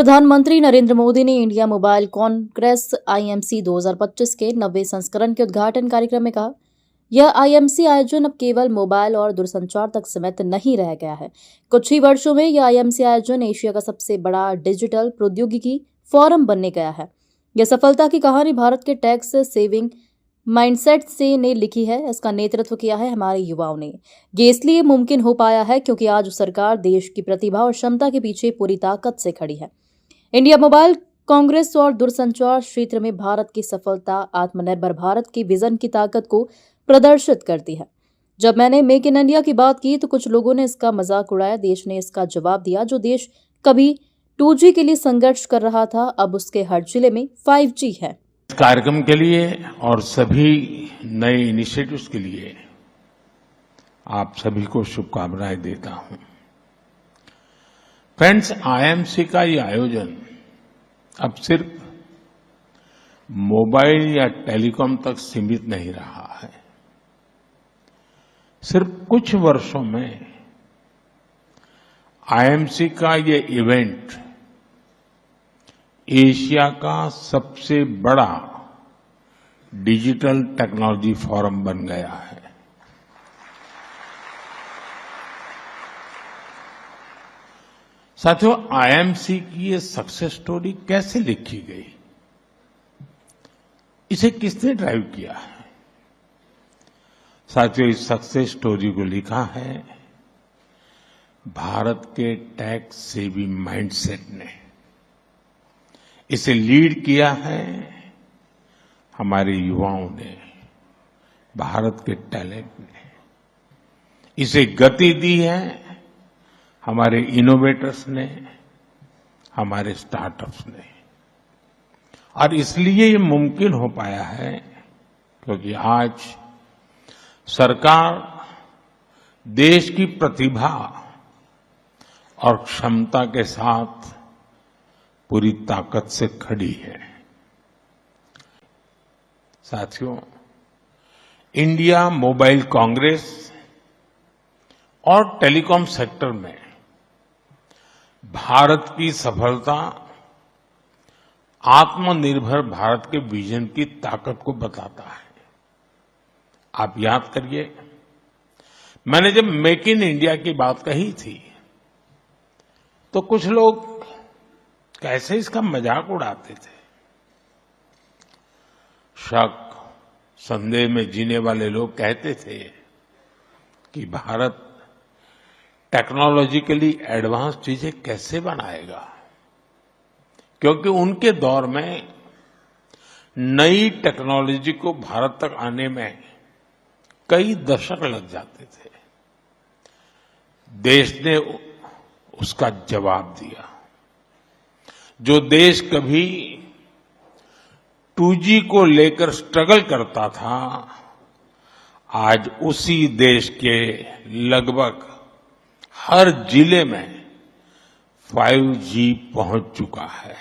प्रधानमंत्री नरेंद्र मोदी ने India mobile Congress IMC 2025 के 90वें संस्करण के उद्घाटन कार्यक्रम में कहा, यह आईएमसी आयोजन अब केवल मोबाइल और दूरसंचार तक सीमित नहीं रह गया है। कुछ ही वर्षों में यह आईएमसी आयोजन एशिया का सबसे बड़ा डिजिटल प्रौद्योगिकी फोरम बनने गया है। यह सफलता की कहानी भारत के टैक्स सेविंग माइंडसेट से ने लिखी है। इसका नेतृत्व किया है हमारे युवाओं ने। ये इसलिए मुमकिन हो पाया है क्योंकि आज सरकार देश की प्रतिभा और क्षमता के पीछे पूरी ताकत से खड़ी है। इंडिया मोबाइल कांग्रेस और दूरसंचार क्षेत्र में भारत की सफलता आत्मनिर्भर भारत की विजन की ताकत को प्रदर्शित करती है। जब मैंने मेक इन इंडिया की बात की तो कुछ लोगों ने इसका मजाक उड़ाया। देश ने इसका जवाब दिया। जो देश कभी 2G के लिए संघर्ष कर रहा था, अब उसके हर जिले में 5G है। इस कार्यक्रम के लिए और सभी नए इनिशिएटिव्स के लिए आप सभी को शुभकामनाएं देता हूं। फ्रेंड्स, आईएमसी का ये आयोजन अब सिर्फ मोबाइल या टेलीकॉम तक सीमित नहीं रहा है। सिर्फ कुछ वर्षों में आईएमसी का ये इवेंट एशिया का सबसे बड़ा डिजिटल टेक्नोलॉजी फोरम बन गया है। साथियों, आईएमसी की ये सक्सेस स्टोरी कैसे लिखी गई, इसे किसने ड्राइव किया है? साथियों, इस सक्सेस स्टोरी को लिखा है भारत के टैक्स सेविंग माइंडसेट ने। इसे लीड किया है हमारे युवाओं ने, भारत के टैलेंट ने। इसे गति दी है हमारे इनोवेटर्स ने, हमारे स्टार्टअप्स ने। और इसलिए ये मुमकिन हो पाया है क्योंकि आज सरकार देश की प्रतिभा और क्षमता के साथ पूरी ताकत से खड़ी है। साथियों, इंडिया मोबाइल कांग्रेस और टेलीकॉम सेक्टर में भारत की सफलता आत्मनिर्भर भारत के विजन की ताकत को बताता है। आप याद करिए, मैंने जब मेक इन इंडिया की बात कही थी तो कुछ लोग कैसे इसका मजाक उड़ाते थे। शक संदेह में जीने वाले लोग कहते थे कि भारत टेक्नोलॉजिकली एडवांस चीजें कैसे बनाएगा, क्योंकि उनके दौर में नई टेक्नोलॉजी को भारत तक आने में कई दशक लग जाते थे। देश ने उसका जवाब दिया। जो देश कभी 2G को लेकर स्ट्रगल करता था, आज उसी देश के लगभग हर जिले में 5G पहुंच चुका है।